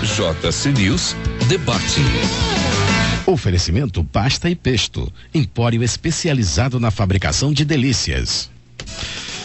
JC News Debate. Oferecimento Pasta e Pesto, empório especializado na fabricação de delícias.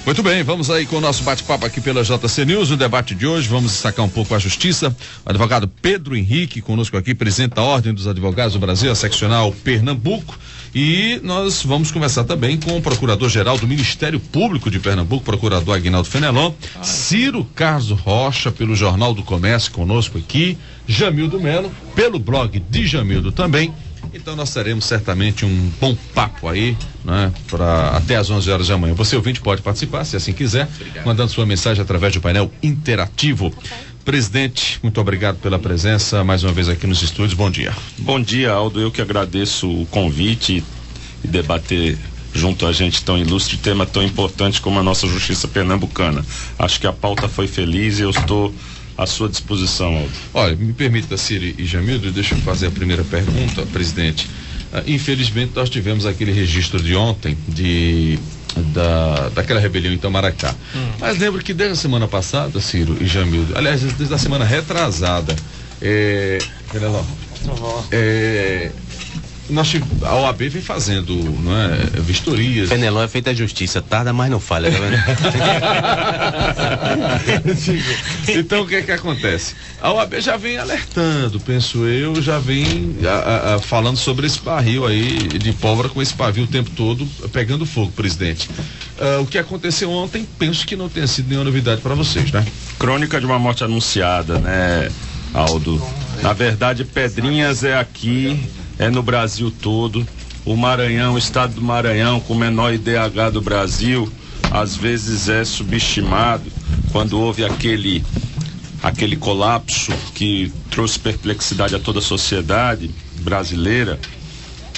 Muito bem, vamos aí com o nosso bate-papo aqui pela JC News. No debate de hoje, vamos destacar um pouco a justiça. O advogado Pedro Henrique, conosco aqui, presidente da Ordem dos Advogados do Brasil, a seccional Pernambuco. E nós vamos conversar também com o procurador-geral do Ministério Público de Pernambuco, procurador Aguinaldo Fenelon, Ciro Carlos Rocha, pelo Jornal do Comércio, conosco aqui, Jamildo Melo, pelo blog de Jamildo também. Então nós teremos certamente um bom papo aí, né, para até às 11 horas da manhã. Você ouvinte pode participar, se assim quiser, mandando sua mensagem através do painel interativo. Presidente, muito obrigado pela presença mais uma vez aqui nos estúdios. Bom dia. Bom dia, Aldo. Eu que agradeço o convite e debater junto a gente tão ilustre tema tão importante como a nossa justiça pernambucana. Acho que a pauta foi feliz e eu estou à sua disposição, Aldo. Olha, me permita, Ciro e Jamildo, deixa eu fazer a primeira pergunta, presidente. Infelizmente nós tivemos aquele registro de ontem daquela rebelião em Itamaracá. Mas lembro que desde a semana passada, Ciro e Jamildo, aliás, desde a semana retrasada, a OAB vem fazendo, não é, vistorias. Fenelon é feita a justiça, tarda, mas não falha, tá vendo? Então o que é que acontece? A OAB já vem alertando, penso eu, já vem falando sobre esse barril aí de pólvora com esse pavio o tempo todo pegando fogo, presidente. O que aconteceu ontem, penso que não tenha sido nenhuma novidade para vocês, né? Crônica de uma morte anunciada, né, Aldo? Na verdade, Pedrinhas é aqui, é no Brasil todo. O Maranhão, o estado do Maranhão, com o menor IDH do Brasil, às vezes é subestimado. Quando houve aquele colapso que trouxe perplexidade a toda a sociedade brasileira,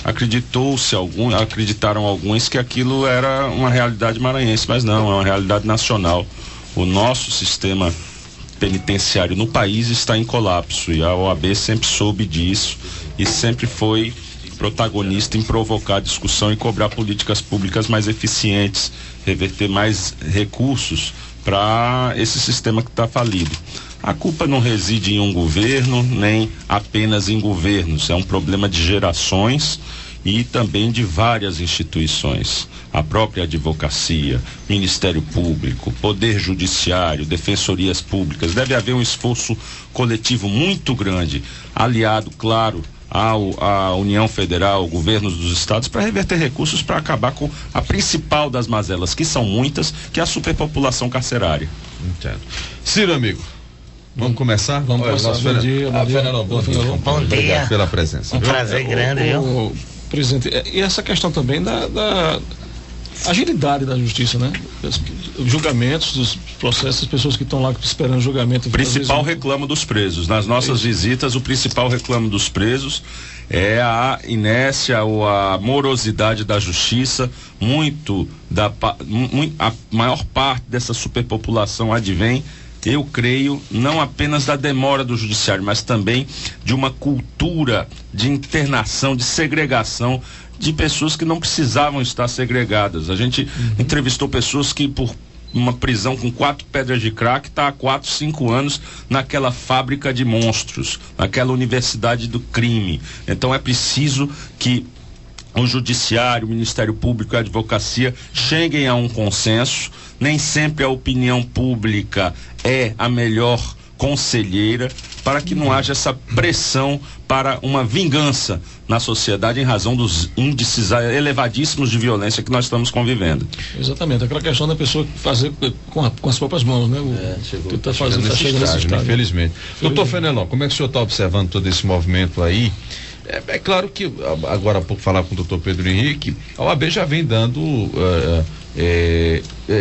acreditaram alguns que aquilo era uma realidade maranhense, mas não, é uma realidade nacional. O nosso sistema penitenciário no país está em colapso e a OAB sempre soube disso e sempre foi protagonista em provocar discussão e cobrar políticas públicas mais eficientes, reverter mais recursos para esse sistema que está falido. A culpa não reside em um governo, nem apenas em governos, é um problema de gerações e também de várias instituições. A própria advocacia, Ministério Público, Poder Judiciário, Defensorias Públicas. Deve haver um esforço coletivo muito grande, aliado, claro, à União Federal, governos dos estados, para reverter recursos para acabar com a principal das mazelas, que são muitas, que é a superpopulação carcerária. Entendo. Ciro, amigo, vamos começar? Bom dia. Bom dia. Obrigado pela presença. Um prazer grande, viu? Presidente, e essa questão também da agilidade da justiça, né? Os julgamentos dos processos, as pessoas que estão lá esperando julgamento. O principal reclamo dos presos. Nas nossas visitas, o principal reclamo dos presos é a inércia ou a morosidade da justiça. A maior parte dessa superpopulação advém, eu creio, não apenas da demora do judiciário, mas também de uma cultura de internação, de segregação de pessoas que não precisavam estar segregadas. A gente entrevistou pessoas que por uma prisão com 4 pedras de crack está há 4, 5 anos naquela fábrica de monstros, naquela universidade do crime. Então é preciso que o judiciário, o Ministério Público e a advocacia cheguem a um consenso. Nem sempre a opinião pública é a melhor conselheira, para que não haja essa pressão para uma vingança na sociedade em razão dos índices elevadíssimos de violência que nós estamos convivendo. Exatamente, aquela questão da pessoa fazer com as próprias mãos, né? Está chegando nesse estágio, infelizmente. Doutor Fenelon, como é que o senhor está observando todo esse movimento aí? É claro que, agora há pouco falar com o doutor Pedro Henrique, a OAB já vem dando,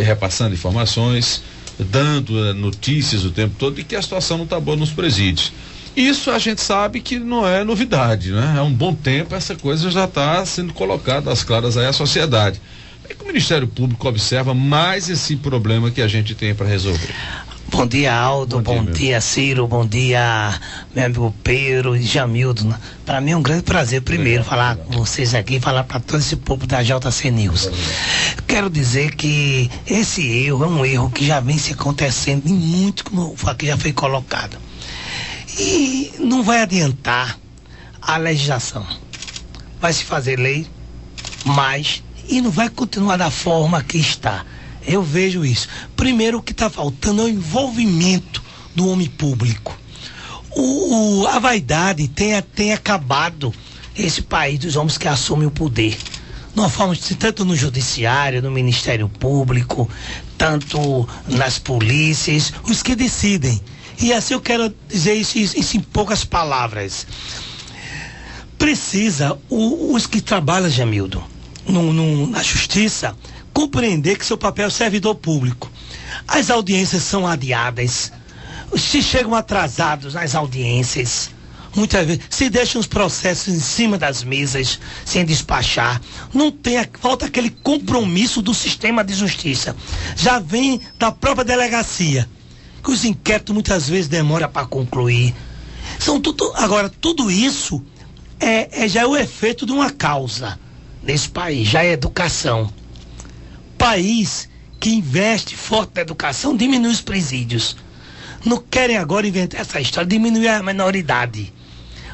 repassando informações, dando notícias o tempo todo de que a situação não está boa nos presídios. Isso a gente sabe que não é novidade, né? Há um bom tempo essa coisa já está sendo colocada às claras aí à sociedade. É que o Ministério Público observa mais esse problema que a gente tem para resolver. Bom dia, Aldo, bom dia, Ciro, bom dia, meu amigo Pedro e Jamildo. Para mim é um grande prazer, primeiro, falar com vocês aqui, falar para todo esse povo da JC News. Quero dizer que esse erro é um erro que já vem se acontecendo em muito, como aqui já foi colocado. E não vai adiantar a legislação. Vai se fazer lei, mas e não vai continuar da forma que está. Eu vejo isso. Primeiro, o que está faltando é o envolvimento do homem público. A vaidade tem acabado esse país dos homens que assumem o poder. Numa forma, tanto no judiciário, no Ministério Público, tanto nas polícias, os que decidem. E assim eu quero dizer isso em poucas palavras. Precisa os que trabalham, Jamildo, na justiça, compreender que seu papel é servidor público. As audiências são adiadas, se chegam atrasados nas audiências, muitas vezes se deixam os processos em cima das mesas sem despachar, falta aquele compromisso do sistema de justiça, já vem da própria delegacia, que os inquéritos muitas vezes demoram para concluir. Agora, tudo isso já é o efeito de uma causa nesse país, já é educação. País que investe forte na educação diminui os presídios. Não querem agora inventar essa história, diminuir a menoridade.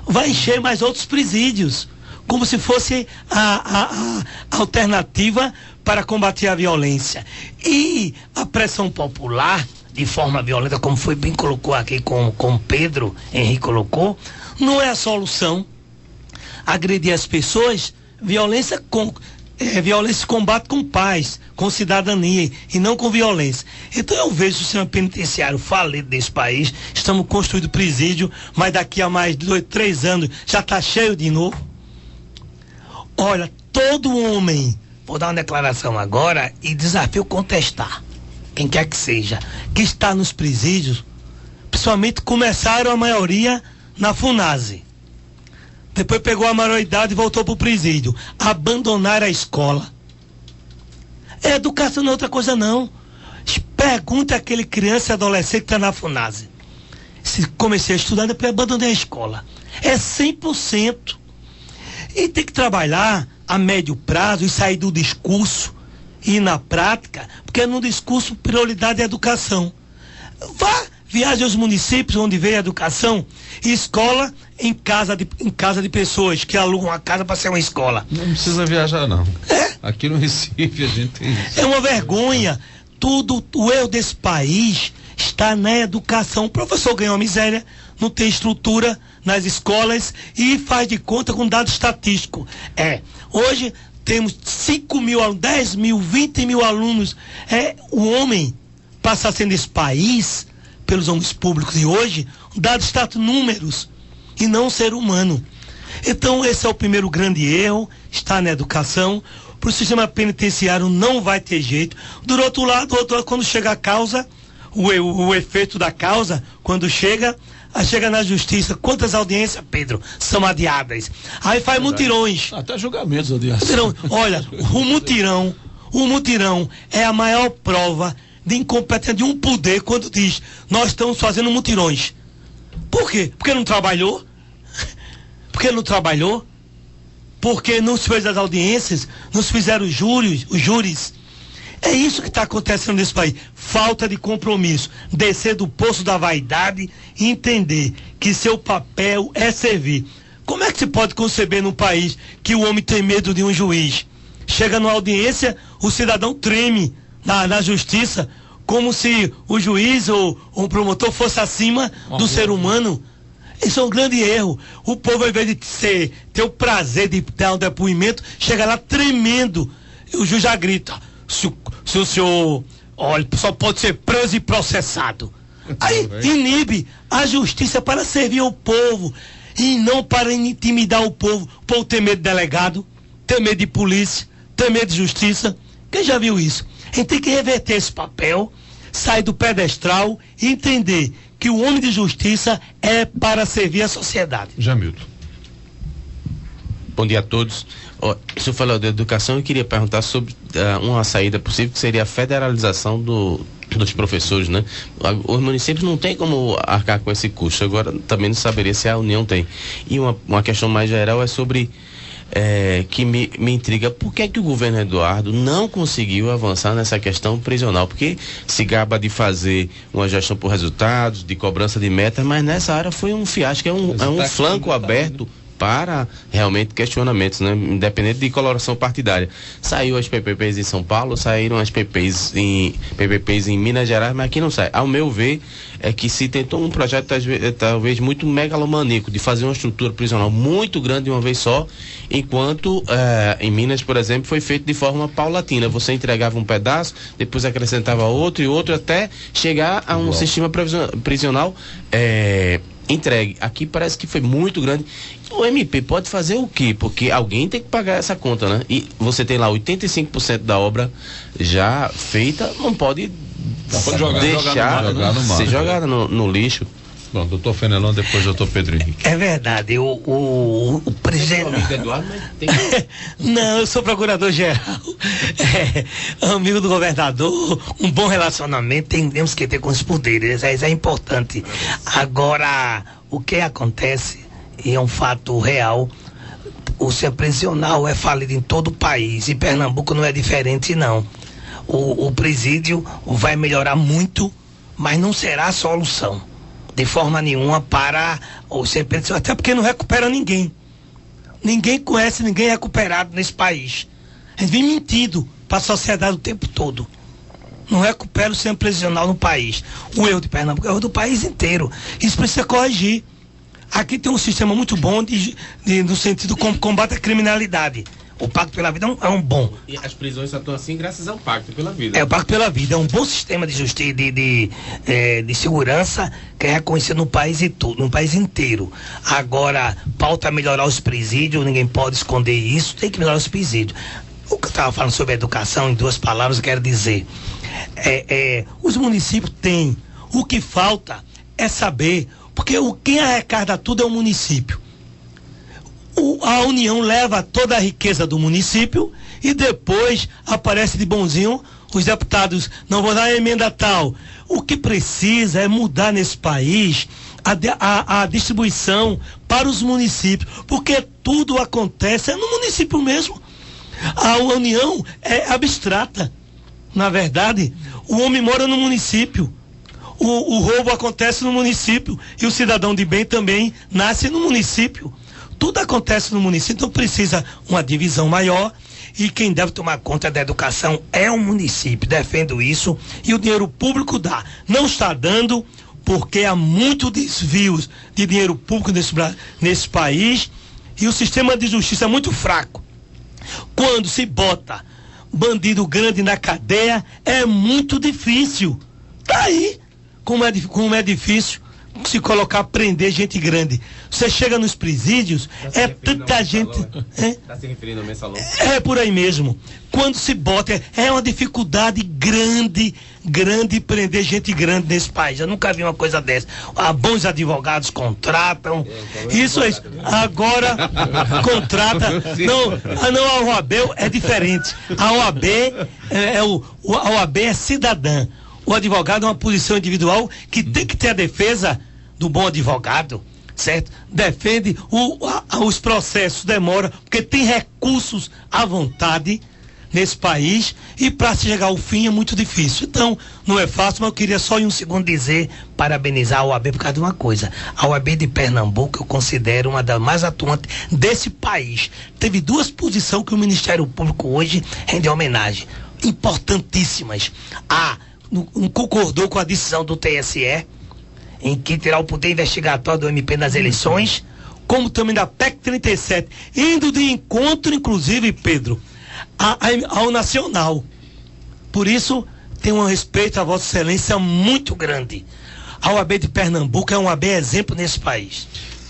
Vai encher mais outros presídios, como se fosse a alternativa para combater a violência. E a pressão popular, de forma violenta, como foi bem colocou aqui com Pedro Henrique colocou, não é a solução. Agredir as pessoas, violência se combate com paz, com cidadania e não com violência. Então eu vejo o sistema penitenciário falido desse país. Estamos construindo presídio, mas daqui a mais 2, 3 anos já está cheio de novo. Olha, todo homem, vou dar uma declaração agora e desafio contestar, quem quer que seja, que está nos presídios, principalmente começaram a maioria na FUNASE. Depois pegou a maioridade e voltou para o presídio. Abandonaram a escola. Educação não é outra coisa, não. Pergunta aquele criança e adolescente que está na FUNASE. Se comecei a estudar, depois abandonei a escola. É 100%. E tem que trabalhar a médio prazo e sair do discurso e ir na prática, porque no discurso prioridade é a educação. Viaje aos municípios onde veio a educação e escola em casa de pessoas que alugam a casa para ser uma escola. Não precisa viajar, não. Aqui no Recife a gente tem isso. É uma vergonha. O erro desse país está na educação. O professor ganhou miséria, não tem estrutura nas escolas e faz de conta com dado estatístico. Hoje temos 5 mil, 10 mil, 20 mil alunos. O homem passa sendo esse país pelos homens públicos e hoje, dados status números e não ser humano. Então esse é o primeiro grande erro, está na educação. Para o sistema penitenciário não vai ter jeito. Do outro lado, quando chega a causa, o efeito da causa, quando chega na justiça, quantas audiências, Pedro, são adiadas? Aí faz mutirões. Até julgamentos adiados. Olha, o mutirão é a maior prova de incompetência de um poder quando diz, nós estamos fazendo mutirões. Por quê? Porque não trabalhou? Porque não trabalhou? Porque não se fez as audiências, não se fizeram os júris. É isso que está acontecendo nesse país. Falta de compromisso. Descer do poço da vaidade e entender que seu papel é servir. Como é que se pode conceber num país que o homem tem medo de um juiz? Chega numa audiência, o cidadão treme na justiça, como se o juiz ou o promotor fosse acima do ser humano. Isso é um grande erro. O povo, ao invés de ter o prazer de dar um depoimento, chega lá tremendo. O juiz já grita, se o senhor, olha, só pode ser preso e processado. Aí inibe a justiça para servir ao povo e não para intimidar o povo. O povo tem medo de delegado, tem medo de polícia, tem medo de justiça. Quem já viu isso? A gente tem que reverter esse papel, sair do pedestral e entender que o homem de justiça é para servir a sociedade. Jamildo. Bom dia a todos. O senhor falou de educação e queria perguntar sobre uma saída possível, que seria a federalização dos professores, né? Os municípios não têm como arcar com esse custo. Agora também não saberia se a União tem. E uma questão mais geral é sobre que me intriga. Por que é que o governo Eduardo não conseguiu avançar nessa questão prisional? Porque se gaba de fazer uma gestão por resultados, de cobrança de metas, mas nessa área foi um fiasco, é um flanco aberto para realmente questionamentos, né? Independente de coloração partidária. Saiu as PPPs em São Paulo, saíram as PPPs em Minas Gerais, mas aqui não sai. Ao meu ver, é que se tentou um projeto talvez muito megalomaníaco, de fazer uma estrutura prisional muito grande de uma vez só, enquanto em Minas, por exemplo, foi feito de forma paulatina. Você entregava um pedaço, depois acrescentava outro e outro, até chegar a um sistema prisional entregue. Aqui parece que foi muito grande. O MP pode fazer o quê? Porque alguém tem que pagar essa conta, né? E você tem lá 85% da obra já feita, não pode deixar ser jogada no lixo. Bom, doutor Fenelon, depois doutor Pedro Henrique. É verdade, o presidente... Não, eu sou procurador-geral, amigo do governador, um bom relacionamento temos que ter com os poderes, isso é importante. Agora, o que acontece, e é um fato real, o sistema prisional é falido em todo o país, e Pernambuco não é diferente não. O presídio vai melhorar muito, mas não será a solução de forma nenhuma para o centro, até porque não recupera ninguém. Ninguém conhece ninguém recuperado nesse país. A gente vem mentindo para a sociedade o tempo todo. Não recupera o centro prisional no país. O erro de Pernambuco é o erro do país inteiro. Isso precisa corrigir. Aqui tem um sistema muito bom no sentido como combate à criminalidade. O Pacto pela Vida é um bom. E as prisões só estão assim graças ao Pacto pela Vida. O Pacto pela Vida é um bom sistema de justiça, de segurança, que é reconhecido no país inteiro. Agora, pauta melhorar os presídios, ninguém pode esconder isso, tem que melhorar os presídios. O que eu estava falando sobre educação, em 2 palavras, eu quero dizer, os municípios têm, o que falta é saber, porque quem arrecada tudo é o município. A União leva toda a riqueza do município e depois aparece de bonzinho, os deputados não vão dar emenda tal. O que precisa é mudar nesse país a distribuição para os municípios, porque tudo acontece no município mesmo. A União é abstrata. Na verdade, o homem mora no município. O roubo acontece no município e o cidadão de bem também nasce no município. Tudo acontece no município, então precisa uma divisão maior e quem deve tomar conta da educação é o município. Defendo isso e o dinheiro público dá. Não está dando porque há muito desvios de dinheiro público nesse país e o sistema de justiça é muito fraco. Quando se bota bandido grande na cadeia é muito difícil. Tá aí como é difícil se colocar, prender gente grande. Você chega nos presídios, tanta gente... Está se referindo ao mensalão? É por aí mesmo. Quando se bota, é uma dificuldade grande prender gente grande nesse país. Eu nunca vi uma coisa dessa. Bons advogados contratam. Isso é isso. Agora, contrata. Não, a OAB é diferente. A OAB a OAB é cidadã. O advogado é uma posição individual que tem que ter a defesa do bom advogado, certo? Defende os processos, demora, porque tem recursos à vontade nesse país e para se chegar ao fim é muito difícil. Então, não é fácil, mas eu queria só em um segundo dizer, parabenizar a OAB por causa de uma coisa. A OAB de Pernambuco eu considero uma das mais atuantes desse país. Teve 2 posições que o Ministério Público hoje rende homenagem, importantíssimas. Concordou com a decisão do TSE, em que terá o poder investigatório do MP nas eleições, como também da PEC 37, indo de encontro, inclusive, Pedro, ao nacional. Por isso, tenho um respeito a Vossa Excelência muito grande. A OAB de Pernambuco é uma OAB exemplo nesse país.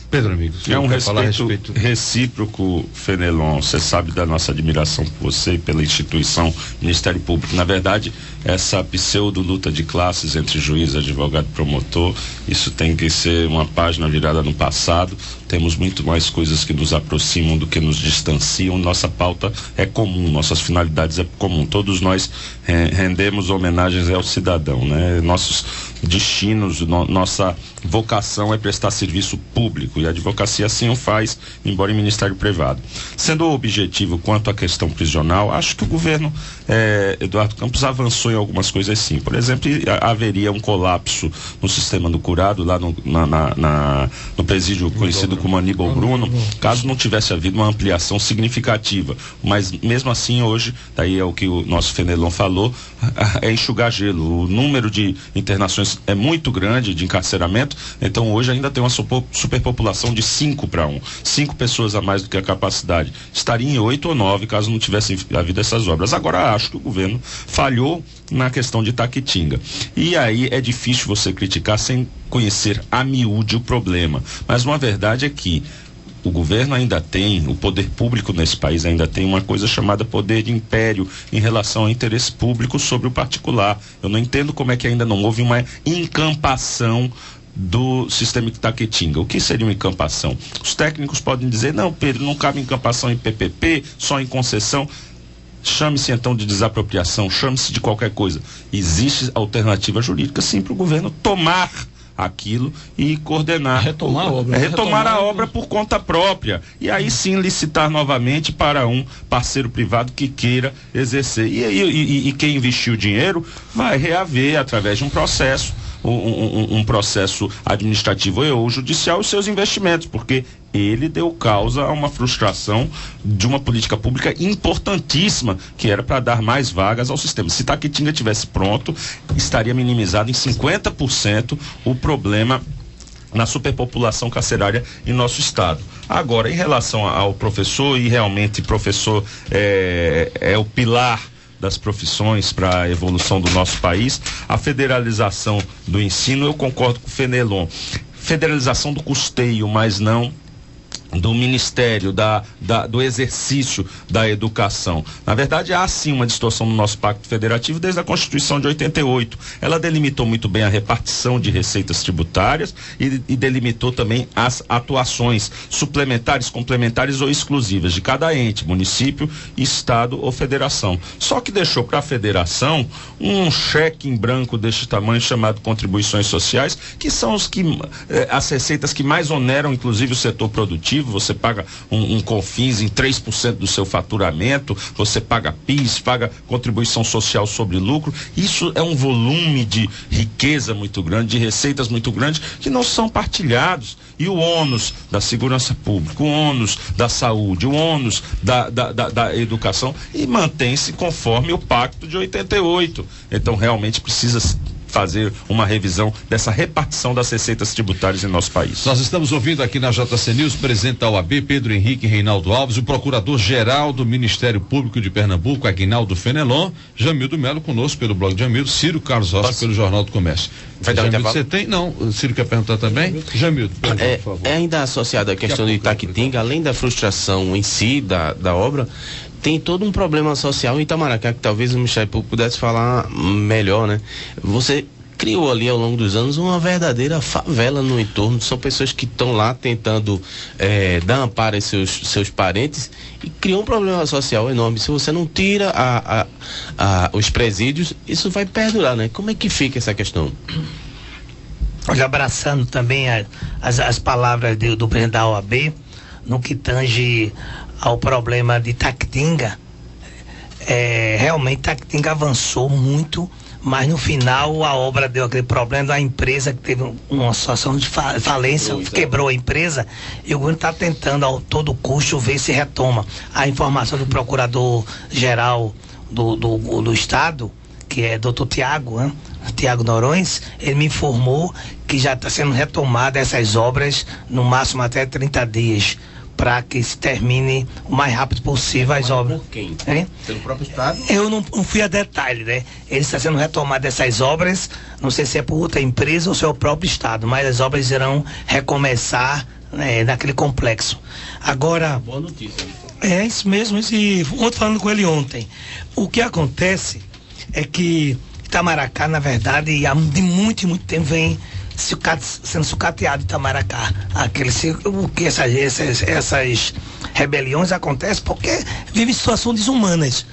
Pedro, amigo, é um respeito recíproco, Fenelon. Você sabe da nossa admiração por você e pela instituição Ministério Público. Na verdade, essa pseudo-luta de classes entre juiz, advogado e promotor, isso tem que ser uma página virada no passado. temos muito mais coisas que nos aproximam do que nos distanciam. Nossa pauta é comum, nossas finalidades é comum. Todos nós rendemos homenagens ao cidadão, né? Nossos destinos, nossa vocação é prestar serviço público, e a advocacia assim o faz, embora em ministério privado. Sendo objetivo quanto à questão prisional, acho que o governo Eduardo Campos avançou em algumas coisas sim. Por exemplo, haveria um colapso no sistema do curado, lá no presídio conhecido como Aníbal Bruno, caso não tivesse havido uma ampliação significativa. Mas mesmo assim hoje, daí é o que o nosso Fenelon falou, é enxugar gelo. O número de internações é muito grande, de encarceramento, então hoje ainda tem uma superpopulação de 5-1. 5 pessoas a mais do que a capacidade. Estaria em 8 ou 9 caso não tivesse havido essas obras. Agora acho que o governo falhou na questão de Itaquitinga. E aí é difícil você criticar sem conhecer a miúde o problema. Mas uma verdade é que o governo ainda tem, o poder público nesse país ainda tem uma coisa chamada poder de império em relação ao interesse público sobre o particular. Eu não entendo como é que ainda não houve uma encampação do sistema Itaquitinga. O que seria uma encampação? Os técnicos podem dizer, não, Pedro, não cabe encampação em PPP, só em concessão. Chame-se então de desapropriação, chame-se de qualquer coisa. Existe alternativa jurídica sim para o governo tomar aquilo e coordenar. Retomar a obra. Retomar a obra por conta própria. E aí sim licitar novamente para um parceiro privado que queira exercer. E quem investiu o dinheiro vai reaver através de um processo, um processo administrativo ou judicial os seus investimentos, porque ele deu causa a uma frustração de uma política pública importantíssima, que era para dar mais vagas ao sistema. Se Itaquitinga tivesse pronto, estaria minimizado em 50% o problema na superpopulação carcerária em nosso estado. Agora, em relação ao professor, e realmente professor é o pilar das profissões para a evolução do nosso país, a federalização do ensino, eu concordo com o Fenelon. Federalização do custeio, mas não do Ministério, do exercício da educação. Na verdade, há sim uma distorção no nosso Pacto Federativo desde a Constituição de 88. Ela delimitou muito bem a repartição de receitas tributárias e delimitou também as atuações suplementares, complementares ou exclusivas de cada ente, município, estado ou federação. Só que deixou para a federação um cheque em branco deste tamanho chamado contribuições sociais, que são as receitas que mais oneram inclusive o setor produtivo. Você paga um COFINS em 3% do seu faturamento, você paga PIS, paga contribuição social sobre lucro. Isso é um volume de riqueza muito grande, de receitas muito grande, que não são partilhados. E o ônus da segurança pública, o ônus da saúde, o ônus da educação, e mantém-se conforme o Pacto de 88. Então realmente precisa fazer uma revisão dessa repartição das receitas tributárias em nosso país. Nós estamos ouvindo aqui na JC News, presidente da OAB, Pedro Henrique Reinaldo Alves, o procurador-geral do Ministério Público de Pernambuco, Aguinaldo Fenelon, Jamildo Melo conosco pelo blog de Jamildo, Ciro Carlos Rossi pelo Jornal do Comércio. Vai dar Jamildo, você tem? Não, o Ciro quer perguntar também? Jamildo, por favor. Ainda associado à questão de Itaquitinga, além da frustração em si da obra, tem todo um problema social em Itamaracá, que talvez o Ministério Público pudesse falar melhor, né? Você criou ali ao longo dos anos uma verdadeira favela no entorno. São pessoas que estão lá tentando dar amparo aos seus parentes, e criou um problema social enorme. Se você não tira os presídios, isso vai perdurar, né? Como é que fica essa questão? Olha, abraçando também as palavras do presidente da OAB, no que tange ao problema de Itaquitinga, realmente Itaquitinga avançou muito, mas no final a obra deu aquele problema da empresa que teve uma situação de falência, quebrou a empresa, e o governo está tentando a todo custo ver se retoma. A informação do procurador-geral do estado, que é Dr. Tiago Norões, ele me informou que já está sendo retomada essas obras no máximo até 30 dias, para que se termine o mais rápido possível as obras. Por quem? Pelo próprio estado? Eu não fui a detalhe, né? Ele está sendo retomado essas obras, não sei se é por outra empresa ou se é o próprio estado, mas as obras irão recomeçar, né, naquele complexo. Agora... Boa notícia. É isso mesmo, ontem falando com ele ontem. O que acontece é que Itamaracá, na verdade, há de muito tempo vem sendo sucateado em Itamaracá. O que essas rebeliões acontecem porque vive situações desumanas.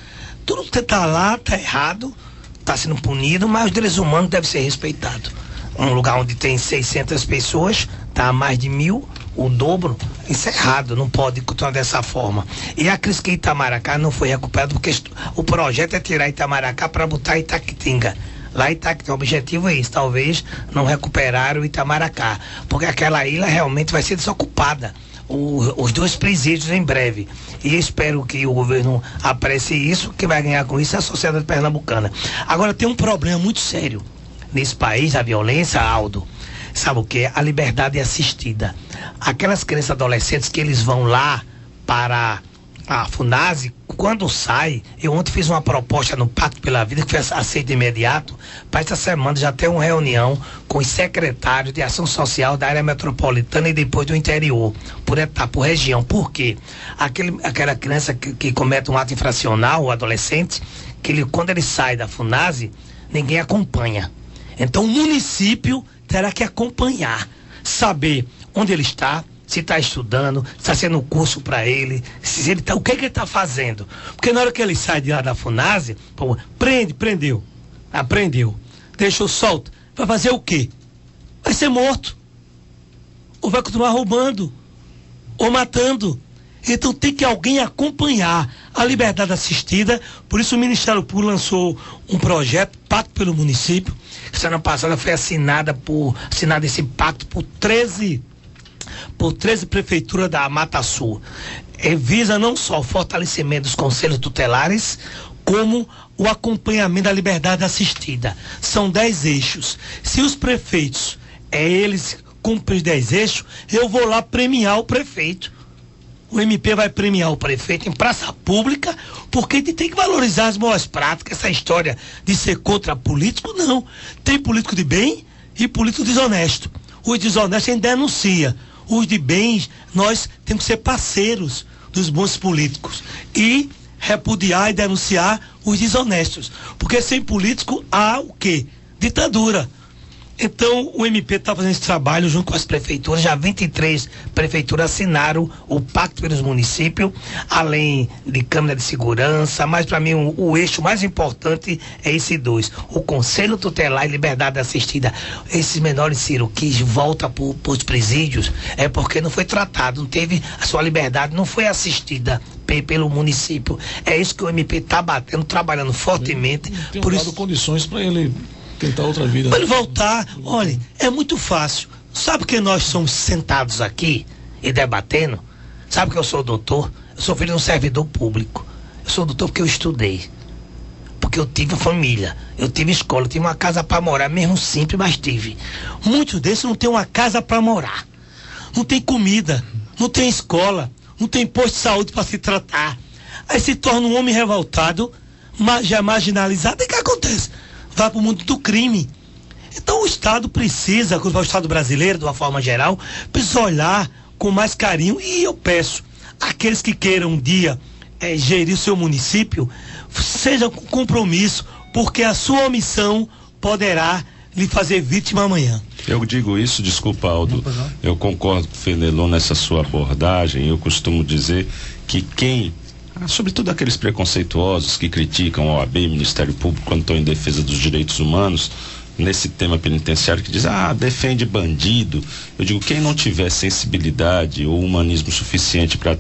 Tudo que está lá está errado, está sendo punido, mas os direitos humanos devem ser respeitados. Um lugar onde tem 600 pessoas, está a mais de 1.000, o dobro, isso é errado, não pode continuar dessa forma. E a crise que Itamaracá não foi recuperada, porque o projeto é tirar Itamaracá para botar Itaquitinga. Lá Itaquitinga, o objetivo é isso, talvez não recuperar o Itamaracá, porque aquela ilha realmente vai ser desocupada. Os 2 presídios em breve. E espero que o governo aprecie isso, que vai ganhar com isso a sociedade pernambucana. Agora tem um problema muito sério nesse país, a violência, Aldo. Sabe o que? A liberdade assistida. Aquelas crianças adolescentes que eles vão lá para a FUNASE, quando sai, eu ontem fiz uma proposta no Pacto pela Vida, que foi aceita de imediato, para essa semana já ter uma reunião com os secretários de ação social da área metropolitana e depois do interior, por etapa, por região. Por quê? Aquela criança que comete um ato infracional, o adolescente, quando ele sai da FUNASE, ninguém acompanha. Então o município terá que acompanhar, saber onde ele está, se está estudando, se está sendo um curso para ele, se ele tá, o que ele está fazendo. Porque na hora que ele sai de lá da FUNASE, prendeu, aprendeu, deixou solto, vai fazer o quê? Vai ser morto, ou vai continuar roubando, ou matando. Então tem que alguém acompanhar a liberdade assistida. Por isso o Ministério Público lançou um projeto, Pacto pelo Município. Semana passada foi assinado esse pacto por 13 prefeituras da Mata Sul. Visa não só o fortalecimento dos conselhos tutelares, como o acompanhamento da liberdade assistida. São 10 eixos. Se os prefeitos, eles cumprem os 10 eixos, eu vou lá premiar o prefeito. O MP vai premiar o prefeito em praça pública, porque ele tem que valorizar as boas práticas. Essa história de ser contra político, não. Tem político de bem e político desonesto. Os desonestos a gente denuncia. Os de bem, nós temos que ser parceiros dos bons políticos. E repudiar e denunciar os desonestos. Porque sem político há o quê? Ditadura. Então, o MP está fazendo esse trabalho junto com as prefeituras. Já 23 prefeituras assinaram o Pacto pelos Municípios, além de Câmara de Segurança. Mas, para mim, o eixo mais importante é esse 2. O Conselho Tutelar e Liberdade Assistida. Esses menores, Ciro, que voltam para os presídios, é porque não foi tratado, não teve a sua liberdade, não foi assistida pelo município. É isso que o MP está batendo, trabalhando fortemente. Por isso, condições para ele tentar outra vida. Para ele voltar, olha, é muito fácil. Sabe que nós somos sentados aqui e debatendo? Sabe que eu sou doutor? Eu sou filho de um servidor público. Eu sou doutor porque eu estudei. Porque eu tive família, eu tive escola, eu tive uma casa para morar, mesmo simples, mas tive. Muitos desses não têm uma casa para morar. Não tem comida, não tem escola, não tem posto de saúde para se tratar. Aí se torna um homem revoltado, já marginalizado. E o que acontece? Vai para o mundo do crime. Então o Estado precisa, o Estado brasileiro, de uma forma geral, precisa olhar com mais carinho. E eu peço, aqueles que queiram um dia gerir o seu município, seja com compromisso, porque a sua omissão poderá lhe fazer vítima amanhã. Eu digo isso, desculpa, Aldo, eu concordo com o Fenelon nessa sua abordagem. Eu costumo dizer que sobretudo aqueles preconceituosos que criticam a OAB, Ministério Público, quando estão em defesa dos direitos humanos, nesse tema penitenciário, que diz, defende bandido. Eu digo, quem não tiver sensibilidade ou humanismo suficiente para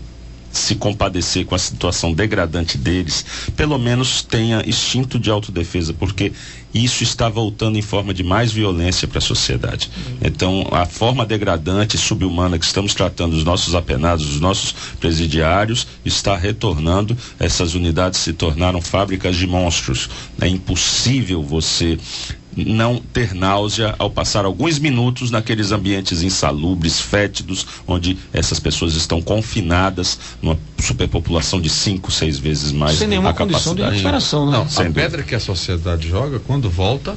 se compadecer com a situação degradante deles, pelo menos tenha instinto de autodefesa, porque isso está voltando em forma de mais violência para a sociedade. Então, a forma degradante e subhumana que estamos tratando os nossos apenados, os nossos presidiários, está retornando. Essas unidades se tornaram fábricas de monstros. É impossível você não ter náusea ao passar alguns minutos naqueles ambientes insalubres, fétidos, onde essas pessoas estão confinadas numa superpopulação de 5, 6 vezes mais sem nenhuma condição de recuperação, né? Não, a pedra que a sociedade joga, quando volta,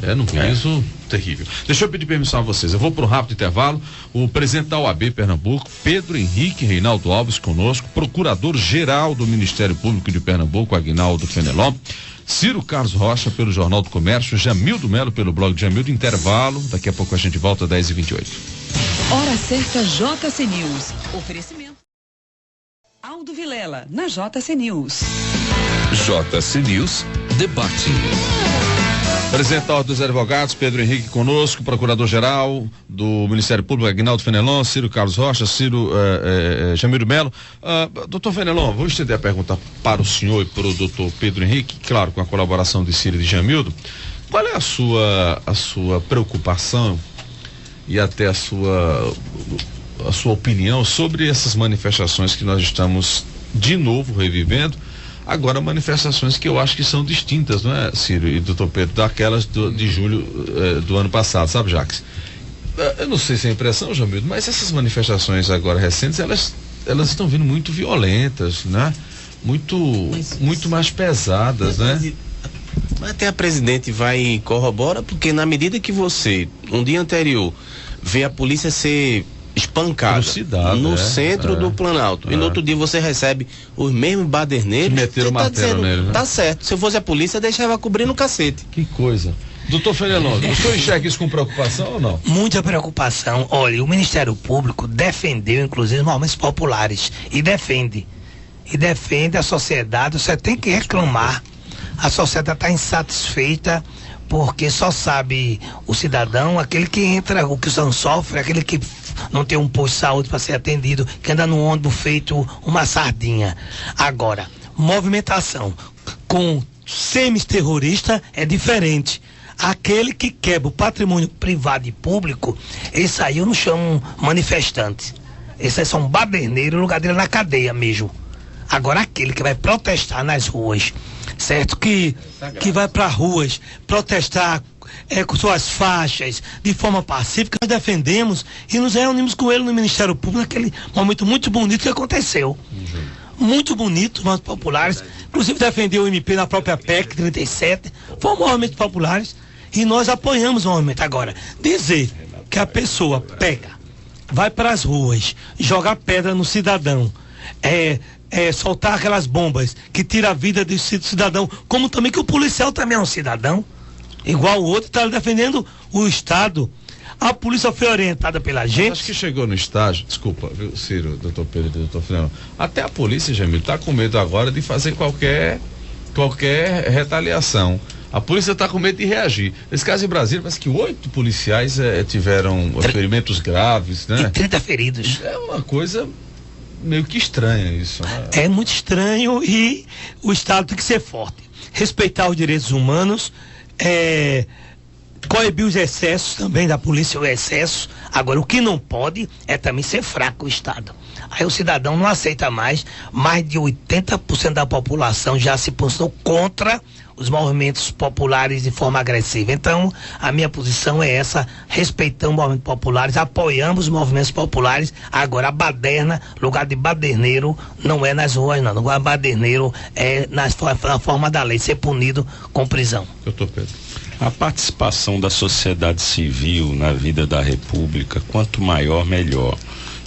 é num piso terrível. Deixa eu pedir permissão a vocês, eu vou para um rápido intervalo. O presidente da OAB Pernambuco, Pedro Henrique Reinaldo Alves, conosco, procurador-geral do Ministério Público de Pernambuco, Aguinaldo Fenelon. Ciro Carlos Rocha pelo Jornal do Comércio, Jamildo Melo pelo blog de Jamildo. Intervalo, daqui a pouco a gente volta 10h28. Hora certa JC News. Oferecimento Aldo Vilela, na JC News. JC News, debate. Presidente da Ordem dos Advogados, Pedro Henrique conosco, Procurador-Geral do Ministério Público, Aguinaldo Fenelon, Ciro Carlos Rocha, Jamildo Melo. Doutor Fenelon, vou estender a pergunta para o senhor e para o doutor Pedro Henrique, claro, com a colaboração de Ciro e de Jamildo. Qual é a sua preocupação e até a sua opinião sobre essas manifestações que nós estamos de novo revivendo? Agora, manifestações que eu acho que são distintas, não é, Ciro e doutor Pedro, daquelas de julho do ano passado, sabe, Jacques? Eu não sei se é impressão, Jamildo, mas essas manifestações agora recentes, elas estão vindo muito violentas, né? Muito mais pesadas, né? Mas até a presidente vai e corrobora, porque na medida que você, um dia anterior, vê a polícia ser espancada no centro do Planalto, e no outro dia você recebe os mesmos baderneiros, meteram o martelo nele, né? Tá certo, se eu fosse a polícia, deixava cobrir no cacete. Que coisa. Doutor Fenelon, o senhor enxerga isso com preocupação ou não? Muita preocupação. Olha, o Ministério Público defendeu, inclusive, os movimentos populares, e defende a sociedade. Você tem que reclamar. A sociedade está insatisfeita, porque só sabe o cidadão, aquele que entra, o que não sofre, aquele que não tem um posto de saúde para ser atendido, que anda no ônibus feito uma sardinha. Agora, movimentação com semi-terrorista é diferente. Aquele que quebra o patrimônio privado e público, esse aí eu não chamo manifestante. Esses aí são baderneiros, o lugar dele é na cadeia mesmo. Agora, aquele que vai protestar nas ruas, certo? Que vai para ruas protestar com suas faixas, de forma pacífica, nós defendemos e nos reunimos com ele no Ministério Público naquele momento muito bonito que aconteceu. Muito bonito, os populares, inclusive defendeu o MP na própria PEC 37, foram movimentos populares e nós apoiamos o movimento. Agora, dizer que a pessoa pega, vai para as ruas, jogar pedra no cidadão, soltar aquelas bombas que tira a vida do cidadão, como também que o policial também é um cidadão, igual o outro, está defendendo o Estado. A polícia foi orientada pela gente. Acho que chegou no estágio, desculpa, viu, Ciro, doutor Pedro e doutor Fernando, até a polícia, Jamil, está com medo agora de fazer qualquer retaliação. A polícia está com medo de reagir. Nesse caso em Brasília, parece que 8 policiais tiveram ferimentos graves, né? E 30 feridos. É uma coisa meio que estranha isso, né? É muito estranho e o Estado tem que ser forte. Respeitar os direitos humanos, coibir os excessos também da polícia, o excesso. Agora, o que não pode é também ser fraco o Estado. Aí o cidadão não aceita mais de 80% da população já se posicionou contra os movimentos populares de forma agressiva. Então, a minha posição é essa: respeitamos os movimentos populares, apoiamos os movimentos populares. Agora, a baderna, lugar de baderneiro, não é nas ruas, não. Lugar de baderneiro é na forma da lei, ser punido com prisão. Doutor Pedro. A participação da sociedade civil na vida da República, quanto maior, melhor.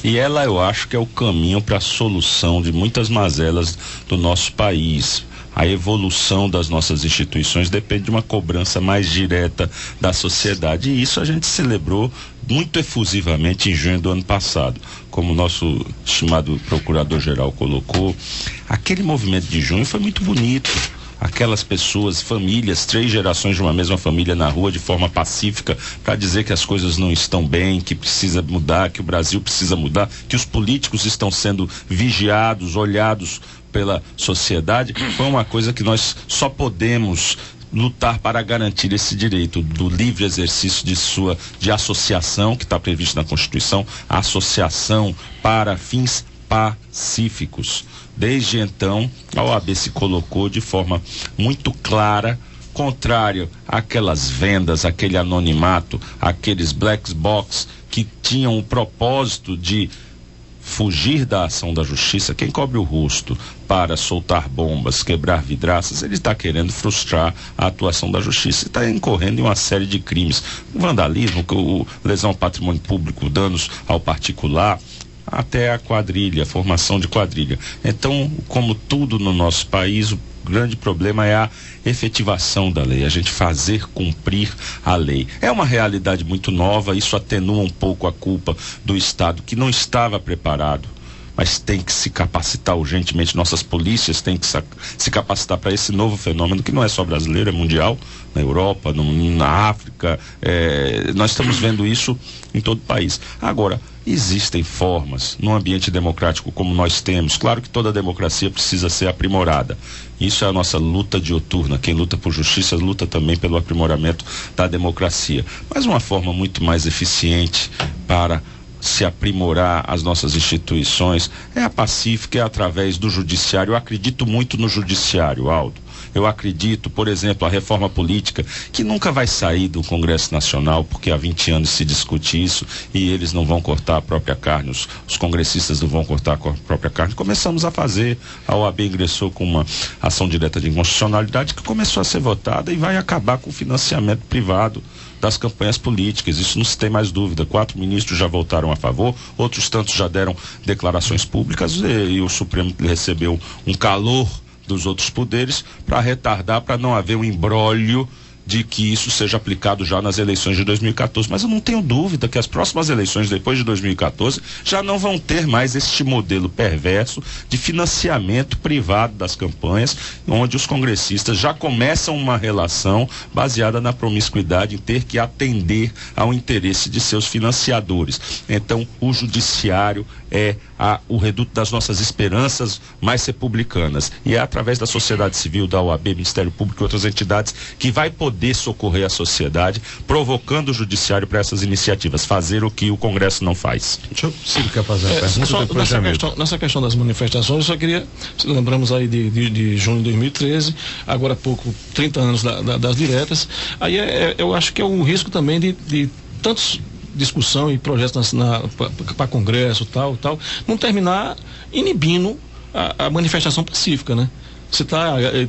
E ela, eu acho que é o caminho para a solução de muitas mazelas do nosso país. A evolução das nossas instituições depende de uma cobrança mais direta da sociedade. E isso a gente celebrou muito efusivamente em junho do ano passado. Como o nosso estimado procurador-geral colocou, aquele movimento de junho foi muito bonito. Aquelas pessoas, famílias, 3 gerações de uma mesma família na rua de forma pacífica para dizer que as coisas não estão bem, que precisa mudar, que o Brasil precisa mudar, que os políticos estão sendo vigiados, olhados pela sociedade. Foi uma coisa que nós só podemos lutar para garantir esse direito do livre exercício de associação, que está previsto na Constituição, a associação para fins pacíficos. Desde então, a OAB se colocou de forma muito clara, contrário àquelas vendas, aquele anonimato, aqueles black box que tinham o propósito de fugir da ação da justiça. Quem cobre o rosto para soltar bombas, quebrar vidraças, ele está querendo frustrar a atuação da justiça e está incorrendo em uma série de crimes. Vandalismo, lesão ao patrimônio público, danos ao particular, até a quadrilha, a formação de quadrilha. Então, como tudo no nosso país, grande problema é a efetivação da lei, a gente fazer cumprir a lei. É uma realidade muito nova, isso atenua um pouco a culpa do Estado, que não estava preparado, mas tem que se capacitar urgentemente. Nossas polícias têm que se capacitar para esse novo fenômeno, que não é só brasileiro, é mundial, na Europa, na África, nós estamos vendo isso em todo o país. Agora, existem formas, num ambiente democrático como nós temos, claro que toda democracia precisa ser aprimorada, isso é a nossa luta dioturna, quem luta por justiça luta também pelo aprimoramento da democracia, mas uma forma muito mais eficiente para se aprimorar as nossas instituições é a pacífica, é através do judiciário. Eu acredito muito no judiciário, Aldo. Eu acredito, por exemplo, a reforma política, que nunca vai sair do Congresso Nacional, porque há 20 anos se discute isso e eles não vão cortar a própria carne, os congressistas não vão cortar a própria carne. Começamos a fazer, a OAB ingressou com uma ação direta de inconstitucionalidade que começou a ser votada e vai acabar com o financiamento privado das campanhas políticas, isso não se tem mais dúvida. 4 ministros já votaram a favor, outros tantos já deram declarações públicas e o Supremo recebeu um calor dos outros poderes para retardar, para não haver um imbróglio de que isso seja aplicado já nas eleições de 2014, mas eu não tenho dúvida que as próximas eleições depois de 2014 já não vão ter mais este modelo perverso de financiamento privado das campanhas, onde os congressistas já começam uma relação baseada na promiscuidade, em ter que atender ao interesse de seus financiadores. Então, o judiciário é o reduto das nossas esperanças mais republicanas, e é através da sociedade civil, da OAB, Ministério Público e outras entidades que vai poder socorrer a sociedade, provocando o judiciário para essas iniciativas, fazer o que o Congresso não faz. Ciro quer fazer uma pergunta? Nessa questão das manifestações, eu só queria, lembramos aí de junho de 2013, agora há pouco, 30 anos das diretas, aí eu acho que é um risco também de tantos discussão e projetos para Congresso, tal, não terminar inibindo a manifestação pacífica, né? Você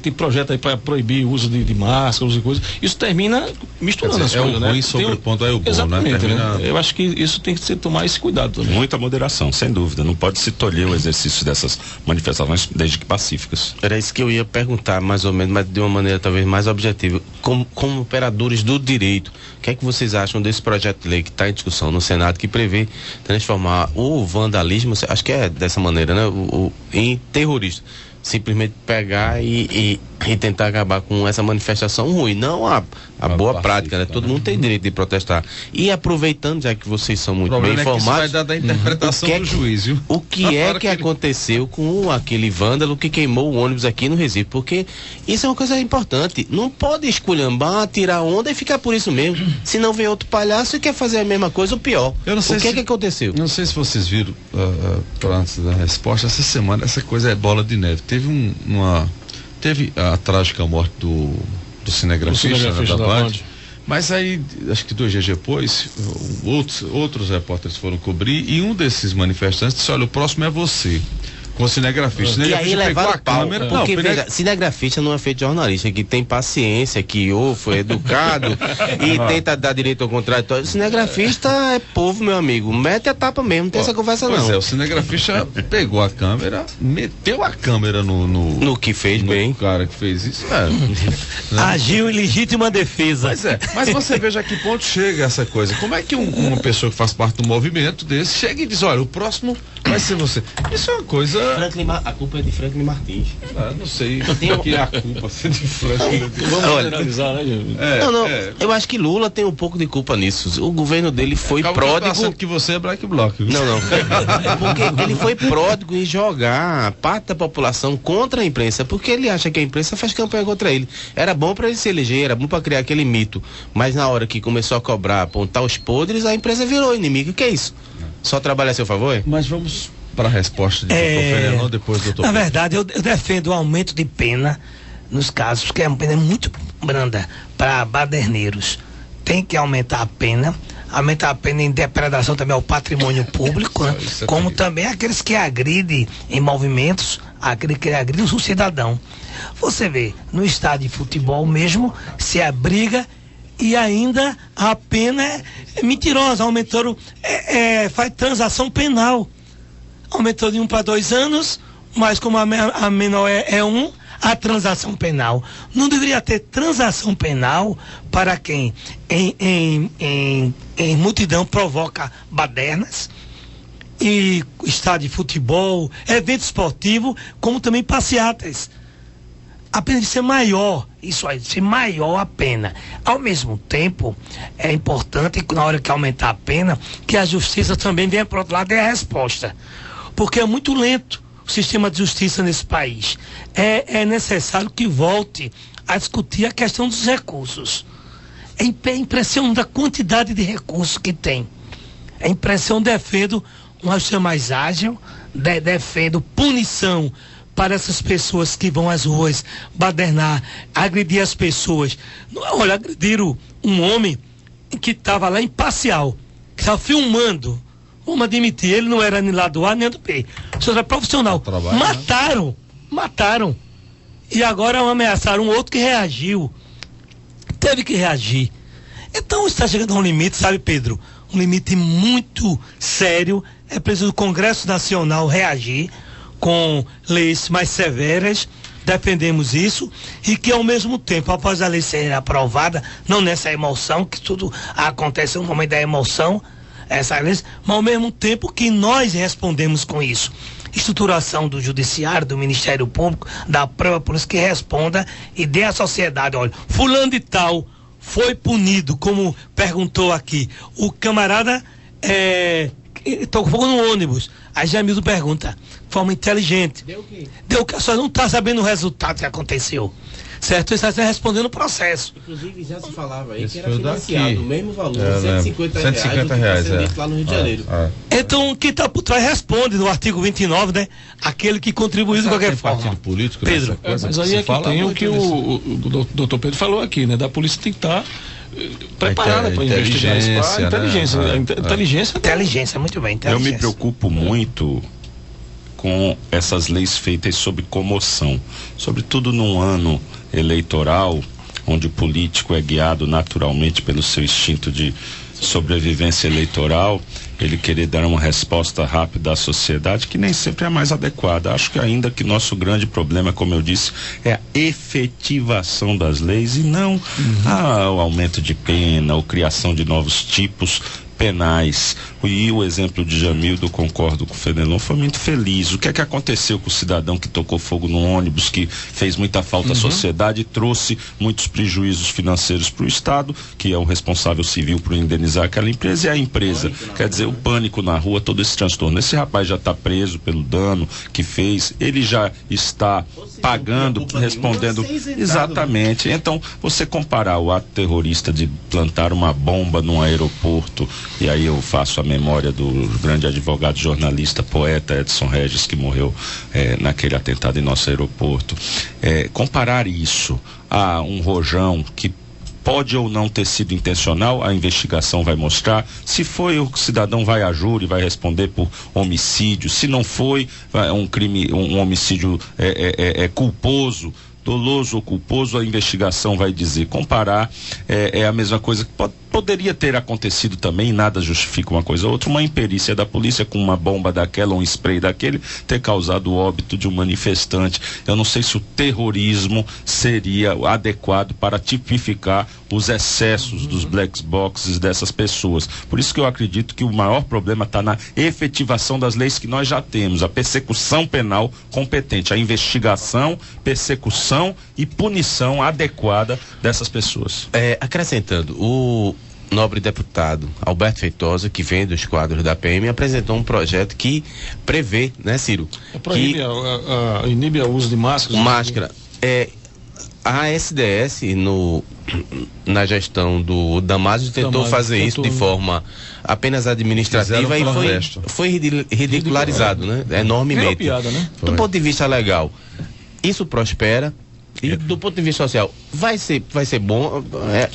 tem projeto aí para proibir o uso de máscaras e coisas, isso termina misturando as coisas, né? É o ruim sobrepondo aí o bom, exatamente, né? Eu acho que isso tem que tomar esse cuidado também. Muita moderação, sem dúvida, não pode se tolher o exercício dessas manifestações, desde que pacíficas. Era isso que eu ia perguntar, mais ou menos, mas de uma maneira talvez mais objetiva. Como operadores do direito, o que é que vocês acham desse projeto de lei que está em discussão no Senado, que prevê transformar o vandalismo, acho que é dessa maneira, né? Em terrorista? Simplesmente pegar e tentar acabar com essa manifestação ruim, não a boa prática, né? Todo mundo tem direito de protestar. E aproveitando, já que vocês são muito bem informados, vai dar da interpretação do juiz, viu? O que é que aconteceu com aquele vândalo que queimou o ônibus aqui no Recife? Porque isso é uma coisa importante. Não pode esculhambar, tirar onda e ficar por isso mesmo. Se não vem outro palhaço e quer fazer a mesma coisa, ou pior. O que é que aconteceu? Não sei se vocês viram, antes da resposta, essa semana, essa coisa é bola de neve. Teve a trágica morte do cinegrafista da Band, mas aí, acho que 2 dias depois, outros repórteres foram cobrir e um desses manifestantes disse: olha, o próximo é você. Com o cinegrafista. E aí levaram a câmera. Porque, veja, cinegrafista não é feito de jornalista, que tem paciência, que foi educado e tenta dar direito ao contraditório. Cinegrafista é povo, meu amigo. Mete a tapa mesmo, não tem essa conversa não. Pois é, o cinegrafista pegou a câmera, meteu a câmera no que fez bem. O cara que fez isso. Agiu em legítima defesa. Mas você veja a que ponto chega essa coisa. Como é que uma pessoa que faz parte do movimento desse chega e diz: olha, o próximo vai ser você. Isso é uma coisa. A culpa é de Franklin Martins. Não sei. Que é a culpa de Franklin. Vamos generalizar, né, gente? Eu acho que Lula tem um pouco de culpa nisso. O governo dele foi pródigo. Que você é Black Bloc. Não. Porque ele foi pródigo em jogar parte da população contra a imprensa, porque ele acha que a imprensa faz campanha contra ele. Era bom para ele se eleger, era bom para criar aquele mito. Mas na hora que começou a cobrar, apontar os podres, a imprensa virou inimigo. O que é isso? Só trabalha a seu favor? Mas vamos para a resposta de Dr. Fernando, depois do Dr. Na verdade, eu defendo o aumento de pena nos casos, porque a pena é muito branda para baderneiros. Tem que aumentar a pena em depredação também ao patrimônio público, né? Como também aqueles que agridem em movimentos, aquele que agride o cidadão. Você vê, no estádio de futebol mesmo, se abriga e ainda a pena é mentirosa, aumentou, faz transação penal. Aumentou de 1 para 2 anos, mas como a menor é 1, a transação penal. Não deveria ter transação penal para quem em multidão provoca badernas, e estádio de futebol, evento esportivo, como também passeatas. A pena de ser maior, isso aí, ser maior a pena. Ao mesmo tempo, é importante, na hora que aumentar a pena, que a justiça também venha para o outro lado e dê a resposta. Porque é muito lento o sistema de justiça nesse país. É necessário que volte a discutir a questão dos recursos. É impressionante a quantidade de recursos que tem. É impressionante, defendo uma justiça mais ágil, defendo punição para essas pessoas que vão às ruas badernar, agredir as pessoas. Olha, agrediram um homem que estava lá imparcial, que estava filmando. Vamos admitir, ele não era nem lá do A nem do B. O senhor era profissional. Mataram. E agora ameaçaram um outro que reagiu. Teve que reagir. Então está chegando a um limite, sabe, Pedro? Um limite muito sério. É preciso o Congresso Nacional reagir com leis mais severas, defendemos isso, e que ao mesmo tempo, após a lei ser aprovada, não nessa emoção, que tudo acontece no momento da emoção, essa lei, mas ao mesmo tempo que nós respondemos com isso. Estruturação do judiciário, do Ministério Público, da prova polícia, que responda e dê à sociedade, olha, fulano de tal foi punido, como perguntou aqui, o camarada tocou fogo no ônibus. Aí Jamildo pergunta, de forma inteligente. Deu o quê? Deu o que? Só não está sabendo o resultado que aconteceu. Certo? Isso está respondendo o processo. Inclusive já se falava aí que era financiado o mesmo valor, R$150 reais lá no Rio de Janeiro. Então, quem está por trás responde no artigo 29, né? Aquele que contribuiu de qualquer forma. Partido político, Pedro. Mas aí é que tem o que o doutor Pedro falou aqui, né? Da polícia tem que estar preparada para investigar isso. Inteligência, muito bem. Eu me preocupo muito com essas leis feitas sob comoção, sobretudo num ano eleitoral, onde o político é guiado naturalmente pelo seu instinto de sobrevivência eleitoral, ele querer dar uma resposta rápida à sociedade que nem sempre é a mais adequada. Acho que ainda que nosso grande problema, como eu disse, é a efetivação das leis e não o aumento de pena ou criação de novos tipos penais. E o exemplo de Jamildo, concordo com o Fenelon, foi muito feliz. O que é que aconteceu com o cidadão que tocou fogo no ônibus, que fez muita falta à sociedade e trouxe muitos prejuízos financeiros para o Estado, que é o responsável civil por indenizar aquela empresa, e a empresa, quer dizer, o pânico na rua, todo esse transtorno. Esse rapaz já está preso pelo dano que fez, ele já está pagando, respondendo exatamente. Então, você comparar o ato terrorista de plantar uma bomba num aeroporto, e aí eu faço a memória do grande advogado, jornalista, poeta Edson Regis, que morreu naquele atentado em nosso aeroporto. Comparar isso a um rojão que pode ou não ter sido intencional, a investigação vai mostrar. Se foi, o cidadão vai a júri, vai responder por homicídio. Se não foi, um crime, um homicídio culposo, doloso ou culposo, a investigação vai dizer. Comparar é a mesma coisa que poderia ter acontecido também, nada justifica uma coisa ou outra, uma imperícia da polícia com uma bomba daquela, um spray daquele, ter causado o óbito de um manifestante. Eu não sei se o terrorismo seria adequado para tipificar os excessos dos black boxes dessas pessoas. Por isso que eu acredito que o maior problema está na efetivação das leis que nós já temos, a persecução penal competente, a investigação, persecução e punição adequada dessas pessoas. Acrescentando, o nobre deputado Alberto Feitosa, que vem dos quadros da PM, apresentou um projeto que prevê, né, Ciro? Inibe o uso de máscaras. Máscara. A SDS, na gestão do Damásio, tentou fazer isso de forma apenas administrativa e foi ridicularizado, né? Enormemente. Piada, né? Do ponto de vista legal, isso prospera. E do ponto de vista social, vai ser bom?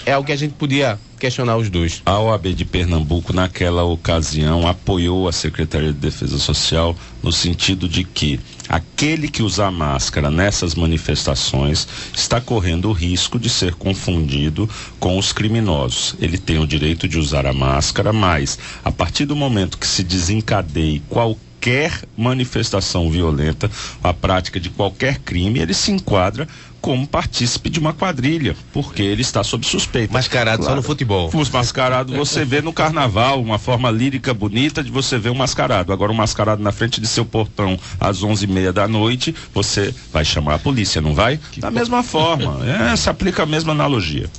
É algo que a gente podia questionar os dois. A OAB de Pernambuco, naquela ocasião, apoiou a Secretaria de Defesa Social no sentido de que aquele que usar máscara nessas manifestações está correndo o risco de ser confundido com os criminosos. Ele tem o direito de usar a máscara, mas a partir do momento que se desencadeie qualquer qualquer manifestação violenta, a prática de qualquer crime, ele se enquadra como partícipe de uma quadrilha, porque ele está sob suspeita. Mascarado só no futebol. Os mascarados você vê no carnaval, uma forma lírica bonita de você ver um mascarado. Agora um mascarado na frente de seu portão às 11h30 da noite, você vai chamar a polícia, não vai? Da mesma forma, se aplica a mesma analogia.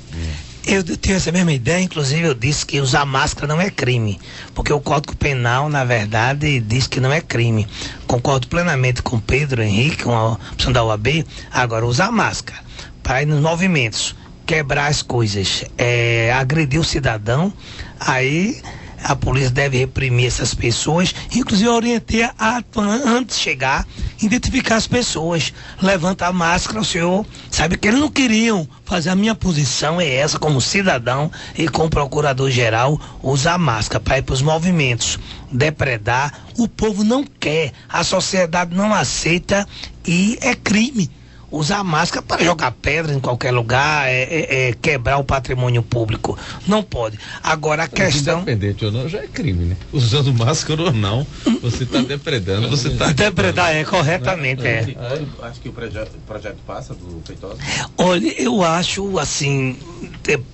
Eu tenho essa mesma ideia, inclusive eu disse que usar máscara não é crime, porque o Código Penal, na verdade, diz que não é crime. Concordo plenamente com Pedro Henrique, com a opção da OAB. Agora, usar máscara para ir nos movimentos, quebrar as coisas, agredir o cidadão, aí a polícia deve reprimir essas pessoas. Inclusive eu orientei antes de chegar, identificar as pessoas, levanta a máscara. O senhor sabe que eles não queriam fazer. A minha posição é essa, como cidadão e como procurador-geral, usar máscara para ir para os movimentos, depredar. O povo não quer, a sociedade não aceita e é crime usar máscara para jogar pedra em qualquer lugar, quebrar o patrimônio público. Não pode. Agora a questão... Independente ou não, já é crime, né? Usando máscara ou não, você está depredando, você está... Depredar, corretamente, Acho que o projeto passa do Feitosa? Olha, eu acho, assim,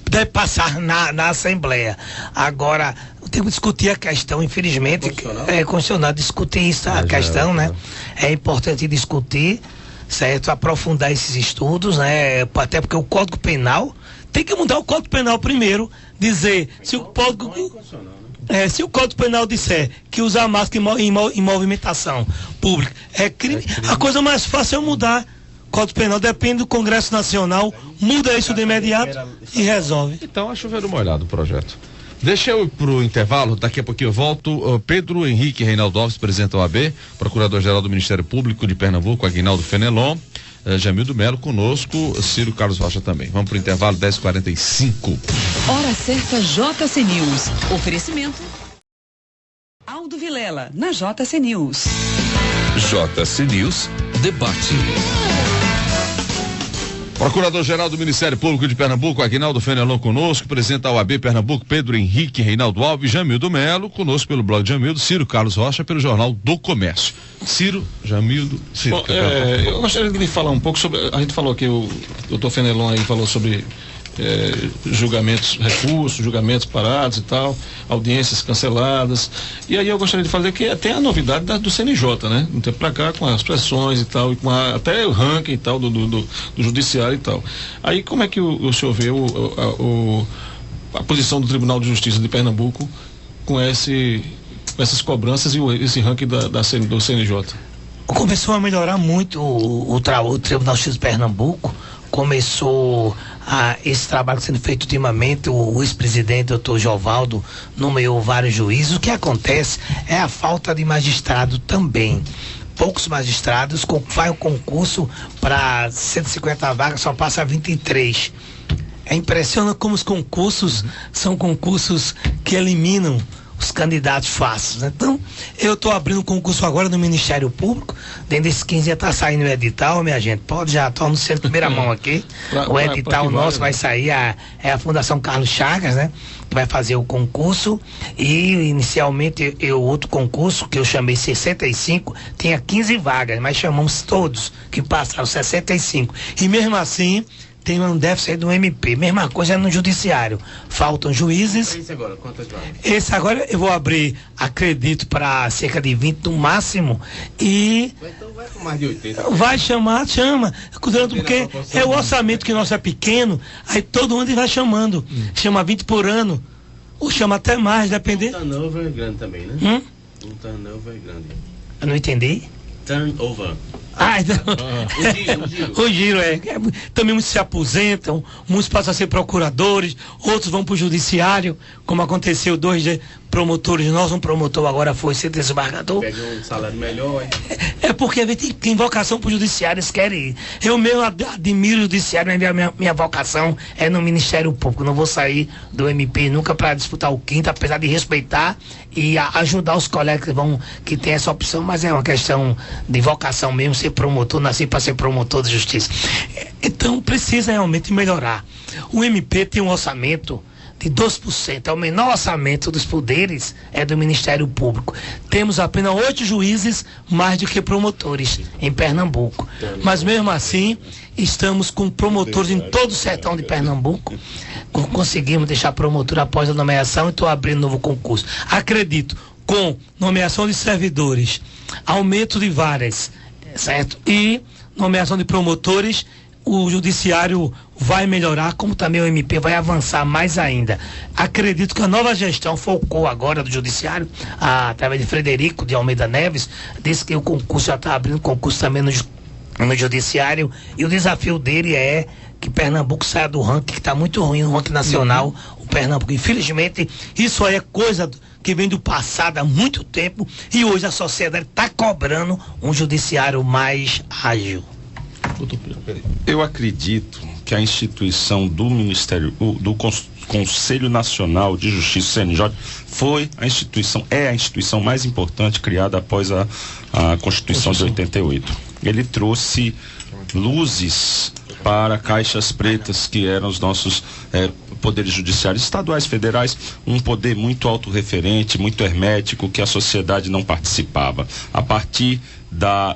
deve passar na Assembleia. Agora, tem que discutir a questão, infelizmente, constitucional, discutir isso, a questão, né? É importante discutir, certo? Aprofundar esses estudos, né? Até porque o Código Penal tem que mudar o Código Penal primeiro, dizer se o Código Penal disser que usar máscara em movimentação pública é crime, a coisa mais fácil é mudar. Código Penal depende do Congresso Nacional, muda isso de imediato e resolve. Então é chover molhado o projeto. Deixa eu ir pro intervalo, daqui a pouquinho eu volto. Pedro Henrique Reinaldo Alves, presidente da OAB, Procurador-Geral do Ministério Público de Pernambuco, Aguinaldo Fenelon, Jamildo Melo conosco, Ciro Carlos Rocha também. Vamos pro intervalo, 10h45. Hora certa, JC News. Oferecimento Aldo Vilela, na JC News. JC News, debate. Procurador-Geral do Ministério Público de Pernambuco, Aguinaldo Fenelon conosco, presidente da OAB Pernambuco, Pedro Henrique Reinaldo Alves, Jamildo Melo, conosco pelo blog Jamildo, Ciro Carlos Rocha pelo Jornal do Comércio. Ciro, Jamildo, Ciro. Bom, eu gostaria de falar um pouco sobre, a gente falou que o doutor Fenelon aí falou sobre julgamentos, recursos, julgamentos parados e tal, audiências canceladas, e aí eu gostaria de fazer que tem a novidade do CNJ, né? Um tempo pra cá, com as pressões e tal, e com até o ranking e tal do judiciário e tal. Aí como é que o senhor vê a posição do Tribunal de Justiça de Pernambuco com essas cobranças e esse ranking do CNJ? Começou a melhorar muito o Tribunal de Justiça de Pernambuco. Começou esse trabalho sendo feito ultimamente. O ex-presidente, doutor Jovaldo, nomeou vários juízes. O que acontece é a falta de magistrado também. Poucos magistrados, faz o concurso para 150 vagas, só passa 23. É impressionante como os concursos são concursos que eliminam os candidatos fáceis. Então, eu estou abrindo um concurso agora no Ministério Público. Dentro desses 15 dias está saindo o edital, minha gente. Já estou anunciando primeira mão aqui. O edital nosso vai sair, é a Fundação Carlos Chagas, né? Que vai fazer o concurso. E inicialmente outro concurso que eu chamei 65, tinha 15 vagas, mas chamamos todos que passaram 65. E mesmo assim, tem um déficit do MP. Mesma coisa no judiciário. Faltam juízes. Esse agora, quantas vagas? Esse agora eu vou abrir, acredito, para cerca de 20 no máximo. E. Então vai com mais de 80. Vai chama. Porque é o orçamento que nosso é pequeno, aí todo mundo vai chamando. Chama 20 por ano. Ou chama até mais, dependendo. O turnover é grande também, né? O turnover é grande. Eu não entendi. Turnover. O giro também muitos se aposentam, muitos passam a ser procuradores, outros vão para o judiciário, como aconteceu 2 promotores nossos, um promotor agora foi ser desembargador. Pegou um salário melhor, É porque a gente tem vocação para o judiciário, eles querem ir. Eu mesmo admiro o judiciário, mas minha vocação é no Ministério Público. Não vou sair do MP nunca para disputar o quinto, apesar de respeitar e ajudar os colegas que tem essa opção, mas é uma questão de vocação mesmo, ser promotor, nasci para ser promotor de justiça. Então precisa realmente melhorar. O MP tem um orçamento de 2%. É o menor orçamento dos poderes, é do Ministério Público. Temos apenas 8 juízes, mais do que promotores em Pernambuco. Mas mesmo assim, estamos com promotores em todo o sertão de Pernambuco. Conseguimos deixar promotor após a nomeação e estou abrindo novo concurso. Acredito, com nomeação de servidores, aumento de varas, certo? E nomeação de promotores, o judiciário vai melhorar, como também o MP vai avançar mais ainda. Acredito que a nova gestão focou agora do judiciário, através de Frederico de Almeida Neves, disse que o concurso já está abrindo concurso também no judiciário, e o desafio dele é que Pernambuco saia do ranking, que está muito ruim, no ranking nacional, o Pernambuco. Infelizmente, isso aí é coisa que vem do passado há muito tempo, e hoje a sociedade está cobrando um judiciário mais ágil. Eu acredito que a instituição do Ministério, do Conselho Nacional de Justiça, CNJ, é a instituição mais importante criada após a Constituição de 88. Ele trouxe luzes para caixas pretas que eram os nossos poderes judiciários estaduais, federais, um poder muito autorreferente, muito hermético, que a sociedade não participava. A partir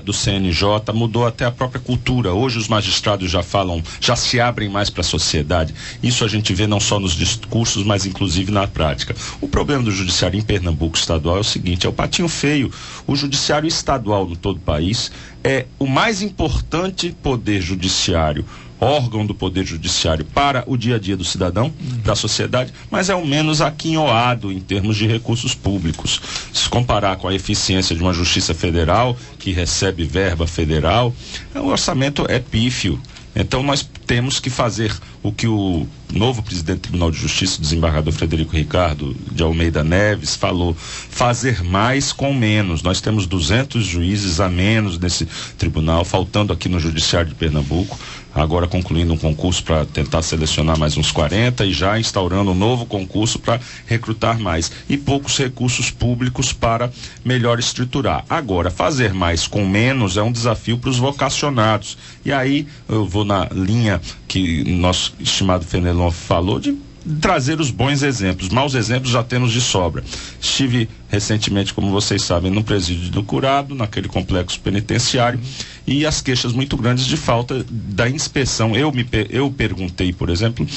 do CNJ mudou até a própria cultura. Hoje os magistrados já se abrem mais para a sociedade. Isso a gente vê não só nos discursos, mas inclusive na prática. O problema do judiciário em Pernambuco estadual é o seguinte: é o patinho feio. O judiciário estadual no todo o país é o mais importante poder judiciário, órgão do poder judiciário para o dia a dia do cidadão, da sociedade, mas é o menos aquinhoado em termos de recursos públicos. Se comparar com a eficiência de uma justiça federal, que recebe verba federal, o orçamento é pífio. Então nós temos que fazer o que o novo presidente do Tribunal de Justiça, o desembargador Frederico Ricardo de Almeida Neves, falou: fazer mais com menos. Nós temos 200 juízes a menos nesse tribunal, faltando aqui no Judiciário de Pernambuco, agora concluindo um concurso para tentar selecionar mais uns 40 e já instaurando um novo concurso para recrutar mais, e poucos recursos públicos para melhor estruturar. Agora, fazer mais com menos é um desafio para os vocacionados, e aí eu vou na linha que nosso estimado Fenelon falou, de trazer os bons exemplos. Maus exemplos já temos de sobra. Estive recentemente, como vocês sabem, no presídio do Curado, naquele complexo penitenciário, e as queixas muito grandes de falta da inspeção. Eu perguntei, por exemplo,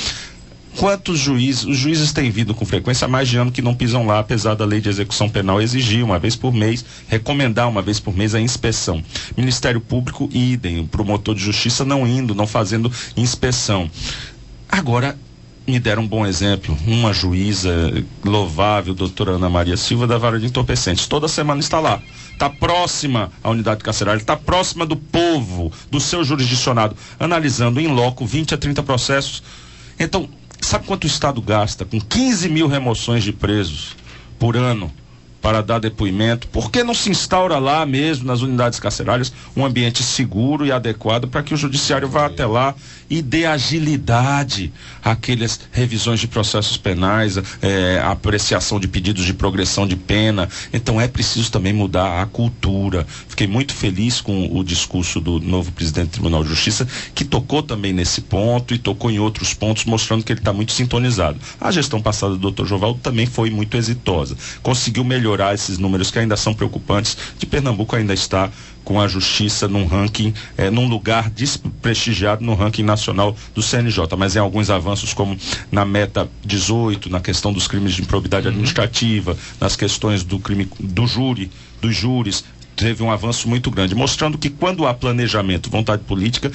quantos juízes, os juízes têm vindo com frequência há mais de ano que não pisam lá, apesar da lei de execução penal exigir uma vez por mês, recomendar uma vez por mês a inspeção. Ministério Público, idem, o promotor de justiça não indo, não fazendo inspeção. Agora, me deram um bom exemplo, uma juíza louvável, doutora Ana Maria Silva, da Vara de Entorpecentes. Toda semana está lá, está próxima à unidade carcerária, está próxima do povo, do seu jurisdicionado, analisando em loco 20 a 30 processos. Então, sabe quanto o Estado gasta com 15 mil remoções de presos por ano para dar depoimento? Por que não se instaura lá mesmo, nas unidades carcerárias, um ambiente seguro e adequado para que o judiciário vá até lá e dê agilidade àquelas revisões de processos penais, a apreciação de pedidos de progressão de pena? Então é preciso também mudar a cultura. Fiquei muito feliz com o discurso do novo presidente do Tribunal de Justiça, que tocou também nesse ponto e tocou em outros pontos, mostrando que ele está muito sintonizado. A gestão passada do Dr. Jovaldo também foi muito exitosa. Conseguiu melhorar esses números que ainda são preocupantes. De Pernambuco ainda está com a justiça num ranking, num lugar desprestigiado no ranking nacional do CNJ, mas em alguns avanços, como na meta 18, na questão dos crimes de improbidade administrativa, nas questões do crime do júri, dos júris, teve um avanço muito grande, mostrando que quando há planejamento, vontade política,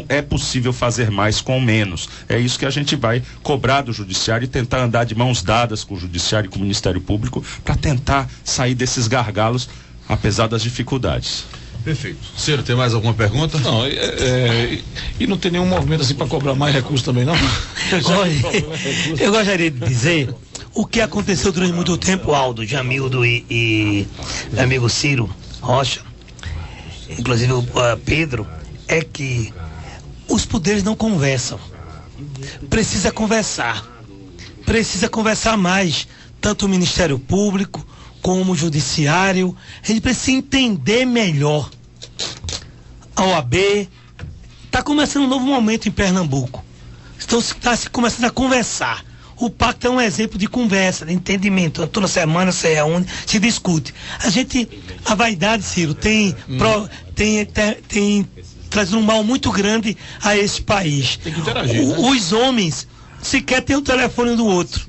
é possível fazer mais com menos. É isso que a gente vai cobrar do judiciário e tentar andar de mãos dadas com o judiciário e com o Ministério Público para tentar sair desses gargalos, apesar das dificuldades. Perfeito. Ciro, tem mais alguma pergunta? Não, e não tem nenhum movimento assim para cobrar mais recursos também, não? Eu gostaria de dizer o que aconteceu durante muito tempo, Aldo, Jamildo e meu amigo Ciro Rocha, inclusive o Pedro, é que os poderes não conversam. Precisa conversar mais, tanto o Ministério Público como o Judiciário. A gente precisa entender melhor. A OAB está começando um novo momento em Pernambuco. Então está se começando a conversar. O pacto é um exemplo de conversa, de entendimento. Toda semana se reúne, se discute. A vaidade, Ciro, tem trazido um mal muito grande a esse país. Tem que interagir, né? Os homens sequer têm o telefone um do outro.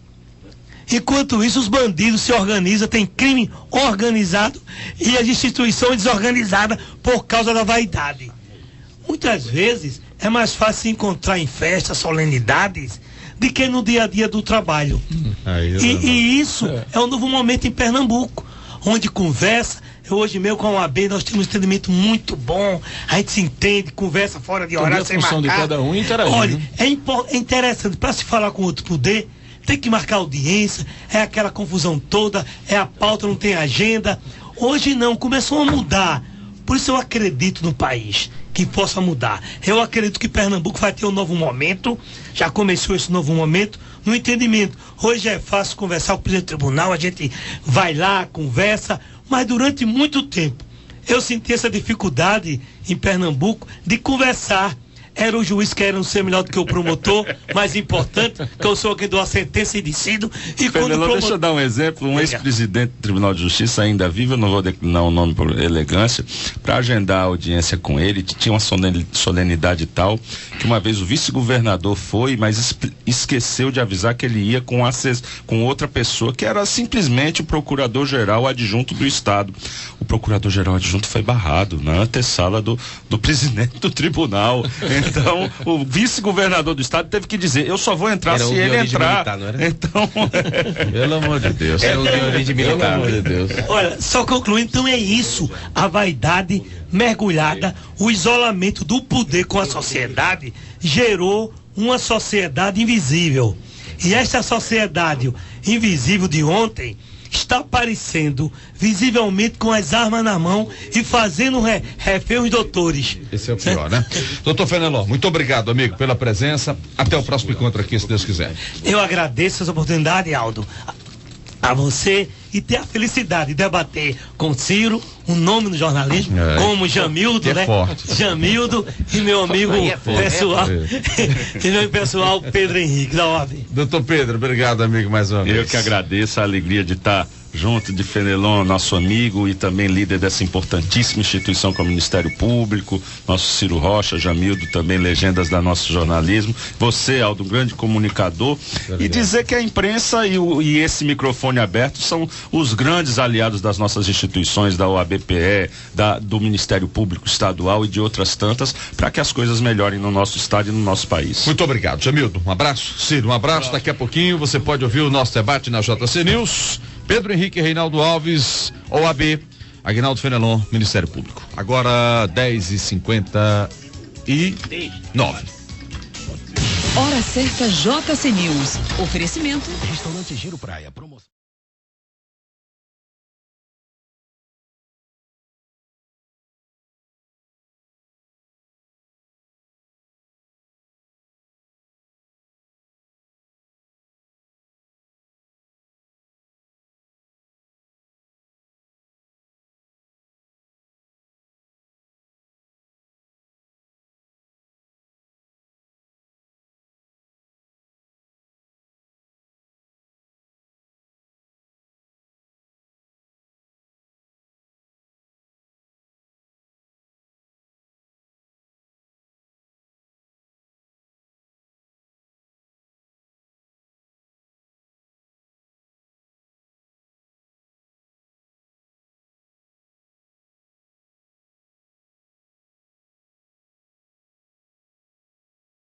Enquanto isso, os bandidos se organizam, tem crime organizado e as instituições desorganizadas por causa da vaidade. Muitas vezes é mais fácil se encontrar em festas, solenidades, do que no dia a dia do trabalho. E isso é um novo momento em Pernambuco, onde conversa. Hoje mesmo com a OAB nós temos um entendimento muito bom, a gente se entende, conversa fora de horário sem marcar. A função de cada um e interagir. Olha, é interessante, para se falar com outro poder, tem que marcar audiência, é aquela confusão toda, é a pauta, não tem agenda. Hoje não, começou a mudar. Por isso eu acredito no país que possa mudar. Eu acredito que Pernambuco vai ter um novo momento, já começou esse novo momento, no entendimento. Hoje é fácil conversar com o presidente do tribunal, a gente vai lá, conversa, mas durante muito tempo eu senti essa dificuldade em Pernambuco de conversar. Era o juiz querendo ser melhor do que o promotor, mais importante, que eu sou quem dou a sentença e decido. E Fernando, deixa eu dar um exemplo. Um ex-presidente do Tribunal de Justiça, ainda vivo, eu não vou declinar o nome por elegância, para agendar a audiência com ele, tinha uma solenidade tal, que uma vez o vice-governador foi, mas esqueceu de avisar que ele ia com outra pessoa, que era simplesmente o procurador-geral adjunto do Estado. O procurador-geral adjunto foi barrado na antessala do presidente do tribunal. Então, o vice-governador do estado teve que dizer, eu só vou entrar se ele entrar. Militar, não era? Então, pelo amor de Deus. Era o de origem militar. Pelo amor de Deus. Olha, só concluindo, então é isso. A vaidade mergulhada, o isolamento do poder com a sociedade gerou uma sociedade invisível. E esta sociedade invisível de ontem está aparecendo visivelmente com as armas na mão e fazendo refém os doutores. Esse é o pior, né? Doutor Fenelon, muito obrigado, amigo, pela presença. Até o próximo encontro aqui, se Deus quiser. Eu agradeço essa oportunidade, Aldo, a você, e ter a felicidade de debater com Ciro, um nome no jornalismo, como Jamildo, né? Forte. Jamildo e meu amigo pessoal, e meu pessoal Pedro Henrique, da OAB. Doutor Pedro, obrigado, amigo, mais uma vez. Eu que agradeço a alegria de estar junto de Fenelon, nosso amigo e também líder dessa importantíssima instituição que é o Ministério Público, nosso Ciro Rocha, Jamildo, também legendas da nosso jornalismo, você, Aldo, um grande comunicador, e dizer que a imprensa e esse microfone aberto são os grandes aliados das nossas instituições, da OABPE, do Ministério Público Estadual e de outras tantas, para que as coisas melhorem no nosso estado e no nosso país. Muito obrigado, Jamildo, um abraço. Ciro, um abraço. Daqui a pouquinho você pode ouvir o nosso debate na JC News. Pedro Henrique, Reinaldo Alves, OAB, Aguinaldo Fenelon, Ministério Público. Agora 10h59. Hora certa, JC News. Oferecimento. Restaurante Giro Praia, promoção.